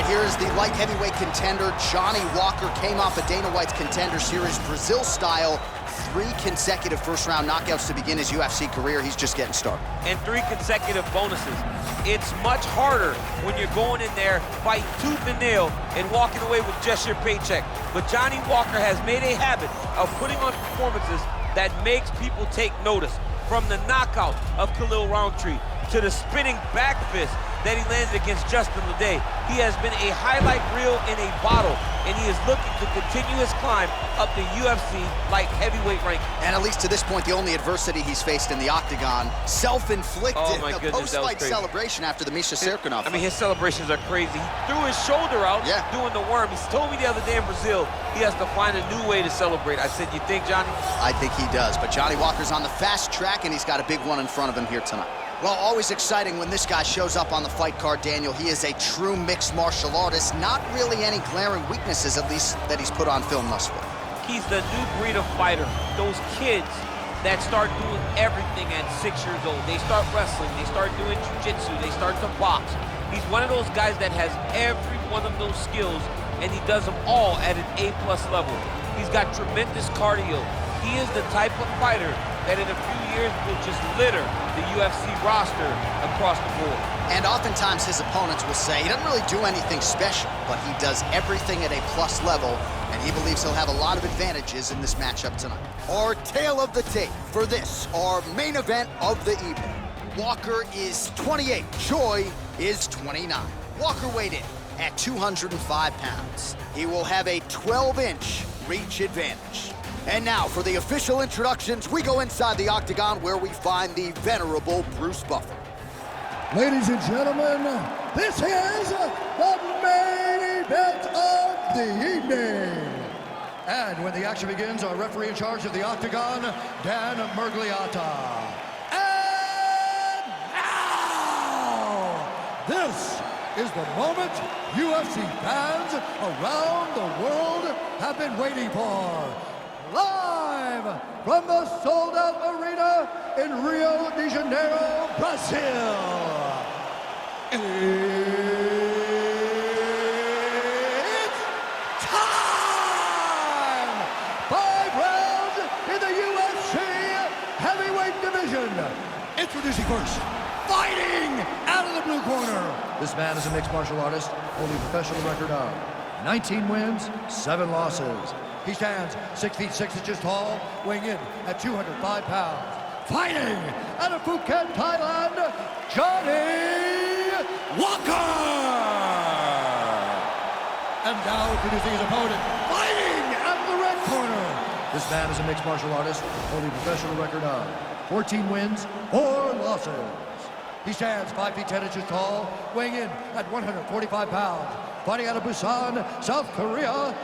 here is the light heavyweight contender. Johnny Walker came off of Dana White's Contender Series, Brazil style. 3 consecutive first-round knockouts to begin his UFC career. He's just getting started. And 3 consecutive bonuses. It's much harder when you're going in there, fighting tooth and nail, and walking away with just your paycheck. But Johnny Walker has made a habit of putting on performances that makes people take notice. From the knockout of Khalil Roundtree to the spinning back fist that he landed against Justin Leday, he has been a highlight reel in a bottle, and he is looking to continue his climb up the UFC light heavyweight ranking. And at least to this point, the only adversity he's faced in the octagon, self-inflicted. Oh my goodness, post-fight celebration after the Misha Serkinov. I mean, his celebrations are crazy. He threw his shoulder out doing the worm. He's told me the other day in Brazil he has to find a new way to celebrate. I said, you think, Johnny? I think he does, but Johnny Walker's on the fast track, and he's got a big one in front of him here tonight. Well, always exciting when this guy shows up on the fight card, Daniel. He is a true mixed martial artist. Not really any glaring weaknesses, at least, that he's put on film thus far. He's the new breed of fighter. Those kids that start doing everything at 6 years old. They start wrestling, they start doing jiu-jitsu, they start to box. He's one of those guys that has every one of those skills, and he does them all at an A+ level. He's got tremendous cardio. He is the type of fighter that in a few years will just litter the UFC roster across the board. And oftentimes his opponents will say he doesn't really do anything special, but he does everything at a plus level, and he believes he'll have a lot of advantages in this matchup tonight. Our tale of the tape for this, our main event of the evening. Walker is 28, Choi is 29. Walker weighed in at 205 pounds. He will have a 12-inch reach advantage. And now, for the official introductions, we go inside the octagon where we find the venerable Bruce Buffer. Ladies and gentlemen, this is the main event of the evening. And when the action begins, our referee in charge of the octagon, Dan Murgliata. And now, this is the moment UFC fans around the world have been waiting for. Live from the sold-out arena in Rio de Janeiro, Brazil. It's time! 5 rounds in the UFC heavyweight division. Introducing first, fighting out of the blue corner. This man is a mixed martial artist, holding a professional record of 19 wins, 7 losses. He stands 6 feet 6 inches tall, weighing in at 205 pounds. Fighting out of Phuket, Thailand, Johnny Walker! And now introducing his opponent, fighting out of the red corner. This man is a mixed martial artist, holding a professional record of 14 wins, 4 losses. He stands 5 feet 10 inches tall, weighing in at 145 pounds. Fighting out of Busan, South Korea,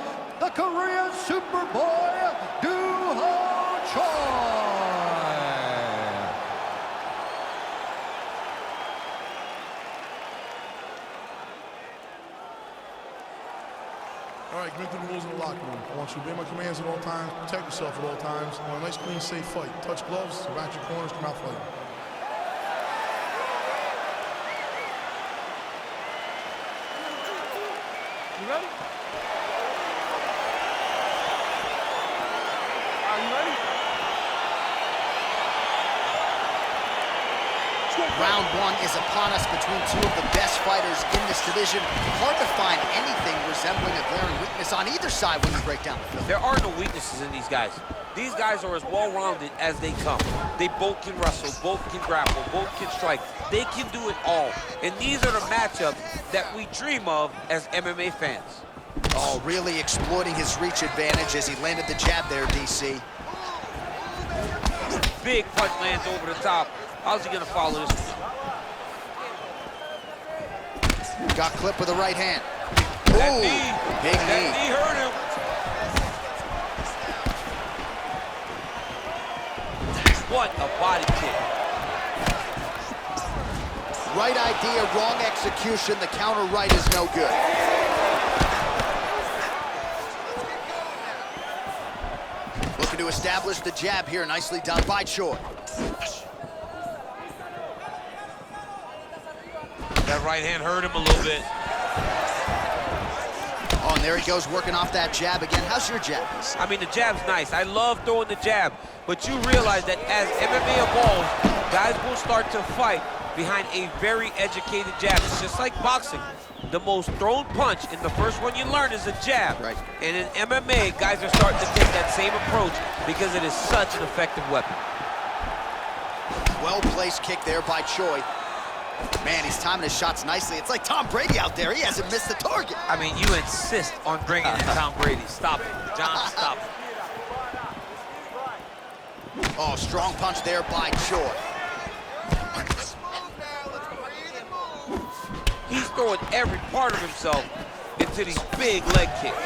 the Korean Superboy, Doo-Ho Choi. All right, commit to the rules in the locker room. I want you to obey my commands at all times, protect yourself at all times. I want a nice, clean, safe fight. Touch gloves, surround your corners, come out fighting. You ready? Are you ready? Round 1 is upon us between 2 of the best fighters in this division. Hard to find anything resembling a glaring weakness on either side when you break down the film. There are no weaknesses in these guys. These guys are as well-rounded as they come. They both can wrestle, both can grapple, both can strike. They can do it all. And these are the matchups that we dream of as MMA fans. Oh, really exploiting his reach advantage as he landed the jab there, DC. Big punch lands over the top. How's he gonna follow this? Got clipped with the right hand. That Ooh, knee, big that knee. knee hurt him. What a body kick. Right idea, wrong execution. The counter right is no good. Looking to establish the jab here. Nicely done by Choi. That right hand hurt him a little bit. there he goes, working off that jab again. How's your jab? I mean, the jab's nice. I love throwing the jab, but you realize that as MMA evolves, guys will start to fight behind a very educated jab. It's just like boxing. The most thrown punch in the first one you learn is a jab. Right. And in MMA, guys are starting to take that same approach because it is such an effective weapon. Well-placed kick there by Choi. Man, he's timing his shots nicely. It's like Tom Brady out there. He hasn't missed the target. I mean, you insist on bringing in Tom Brady. Stop it. John, stop it. Oh, strong punch there by Choi. He's throwing every part of himself into these big leg kicks.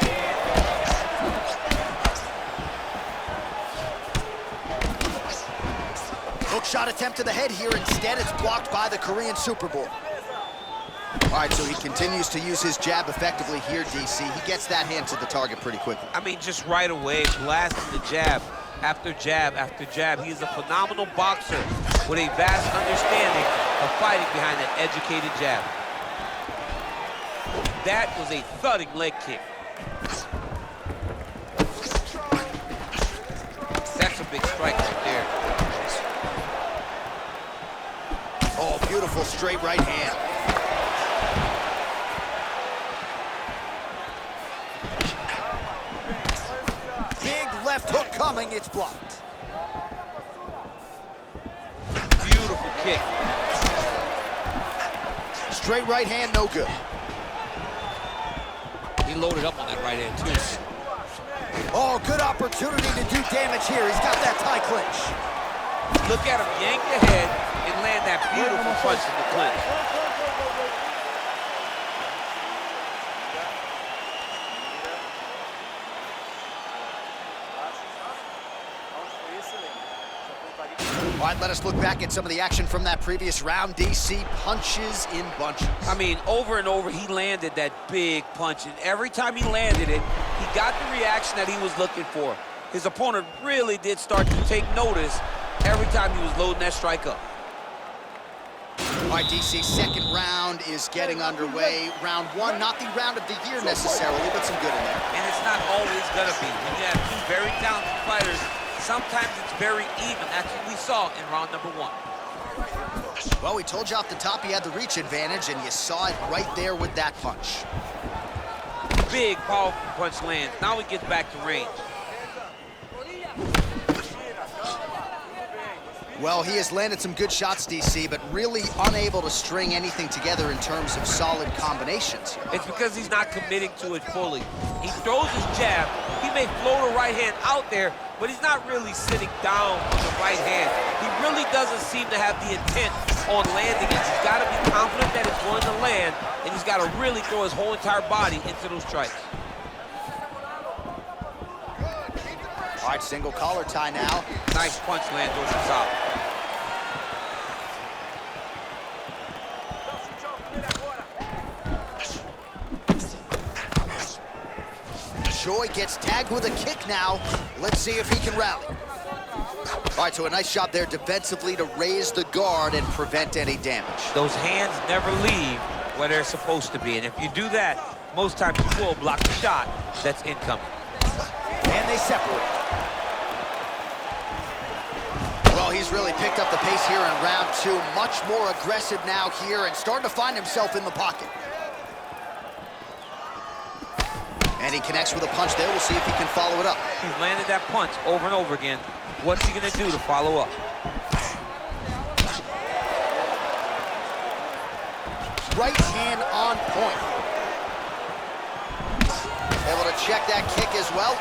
Hook shot attempt to the head here. Instead, it's blocked by the Korean Super Bowl. All right, so he continues to use his jab effectively here, DC. He gets that hand to the target pretty quickly. I mean, just right away, blasting the jab after jab after jab. He's a phenomenal boxer with a vast understanding of fighting behind that educated jab. That was a thudding leg kick. That's a big strike right there. Oh, beautiful straight right hand. Big left hook coming, it's blocked. Beautiful kick. Straight right hand, no good. He loaded up on that right hand, too. Oh, good opportunity to do damage here. He's got that tie clinch. Look at him yank the head and land that beautiful punch in the clinch. All right, let us look back at some of the action from that previous round. DC punches in bunches. I mean, over and over, he landed that big punch, and every time he landed it, he got the reaction that he was looking for. His opponent really did start to take notice every time he was loading that strike up. All right, DC, second round is getting underway. Round one, not the round of the year necessarily, but some good in there. And it's not always gonna be. When you have two very talented fighters, sometimes it's very even. That's what we saw in round number one. Well, we told you off the top he had the reach advantage, and you saw it right there with that punch. Big, powerful punch lands. Now he gets back to range. Well, he has landed some good shots, DC, but really unable to string anything together in terms of solid combinations. It's because he's not committing to it fully. He throws his jab. He may float a right hand out there, but he's not really sitting down on the right hand. He really doesn't seem to have the intent on landing it. He's got to be confident that it's going to land, and he's got to really throw his whole entire body into those strikes. All right, single collar tie now. Nice punch lands over the top. Choi gets tagged with a kick now. Let's see if he can rally. All right, so a nice job there defensively to raise the guard and prevent any damage. Those hands never leave where they're supposed to be, and if you do that, most times you will block the shot that's incoming. And they separate. Well, he's really picked up the pace here in round two. Much more aggressive now here and starting to find himself in the pocket. And he connects with a punch there. We'll see if he can follow it up. He's landed that punch over and over again. What's he gonna do to follow up? Right hand on point. Able to check that kick as well.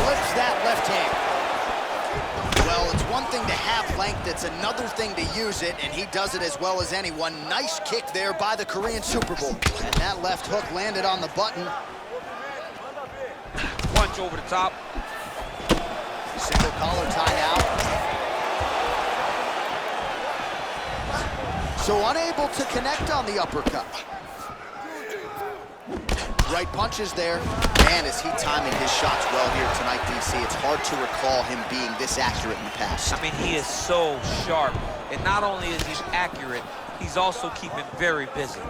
Slips that left hand. Well, it's one thing to have length, it's another thing to use it, and he does it as well as anyone. Nice kick there by the Korean Super Bowl. And that left hook landed on the button. Punch over the top. Single collar tie now. So unable to connect on the uppercut. Right punches there. Man, is he timing his shots well here tonight, DC. It's hard to recall him being this accurate in the past. I mean, he is so sharp. And not only is he accurate, he's also keeping very busy.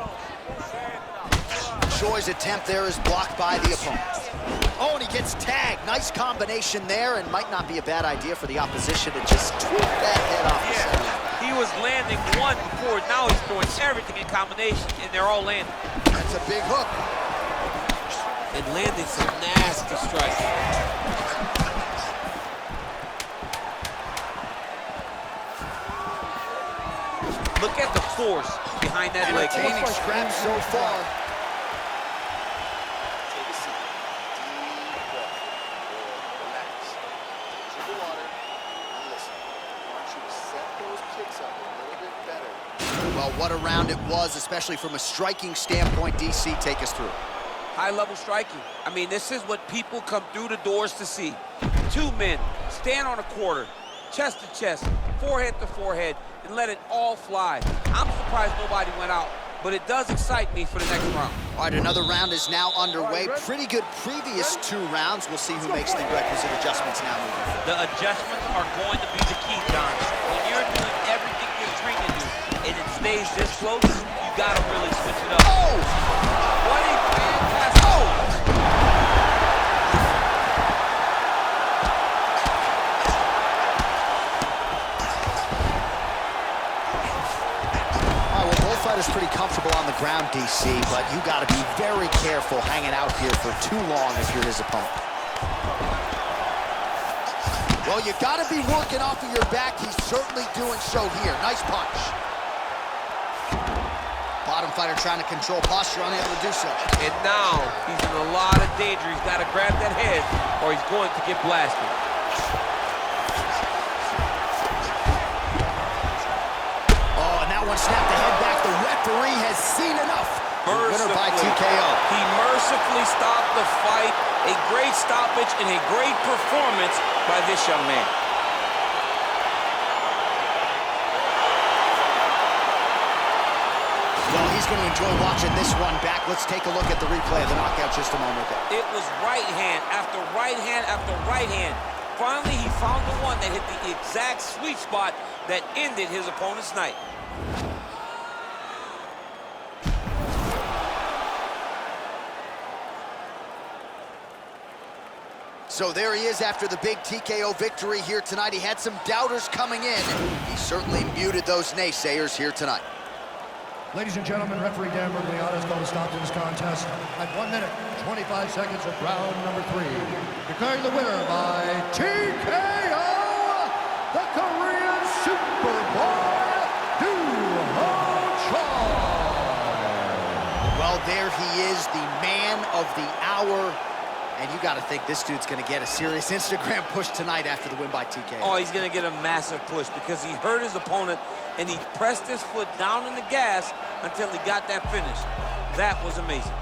Choi's attempt there is blocked by the opponent. Oh, and he gets tagged. Nice combination there, and might not be a bad idea for the opposition to just tweak that head off the center. He was landing one before. Now he's throwing everything in combination, and they're all landing. That's a big hook. And landing some nasty strikes. Look at the force behind that leg. Entertaining scrap so far. Take a seat. Deep breath. Relax. Take the water. And listen. I want you to set those kicks up a little bit better. Well, what a round it was, especially from a striking standpoint. DC, take us through. High-level striking. I mean, this is what people come through the doors to see. Two men stand on a quarter, chest to chest, forehead to forehead, and let it all fly. I'm surprised nobody went out, but it does excite me for the next round. All right, another round is now underway. Pretty good previous 2 rounds. We'll see who makes the requisite adjustments now moving forward. The adjustments are going to be the key, John. When you're doing everything you're trained to do, and it stays this close, you gotta really switch it up. Oh! What a fantastic... Oh! Fighters pretty comfortable on the ground, DC, but you got to be very careful hanging out here for too long if you're his opponent. Well, you got to be working off of your back. He's certainly doing so here. Nice punch. Bottom fighter trying to control posture, unable to do so. And now he's in a lot of danger. He's got to grab that head or he's going to get blasted. One snap the head back. The referee has seen enough. Winner by TKO. He mercifully stopped the fight. A great stoppage and a great performance by this young man. Well, he's going to enjoy watching this one back. Let's take a look at the replay of the knockout just a moment ago. It was right hand after right hand after right hand. Finally, he found the one that hit the exact sweet spot that ended his opponent's night. So there he is after the big TKO victory here tonight. He had some doubters coming in. He certainly muted those naysayers here tonight. Ladies and gentlemen, referee Dan Bergliano has called a stop to this contest at 1 minute, 25 seconds of round number 3. Declaring the winner by TKO, the Korean Superboy, Duho. Well, there he is, the man of the hour. And you got to think this dude's going to get a serious Instagram push tonight after the win by TKO. Oh, he's going to get a massive push because he hurt his opponent and he pressed his foot down in the gas until he got that finish. That was amazing.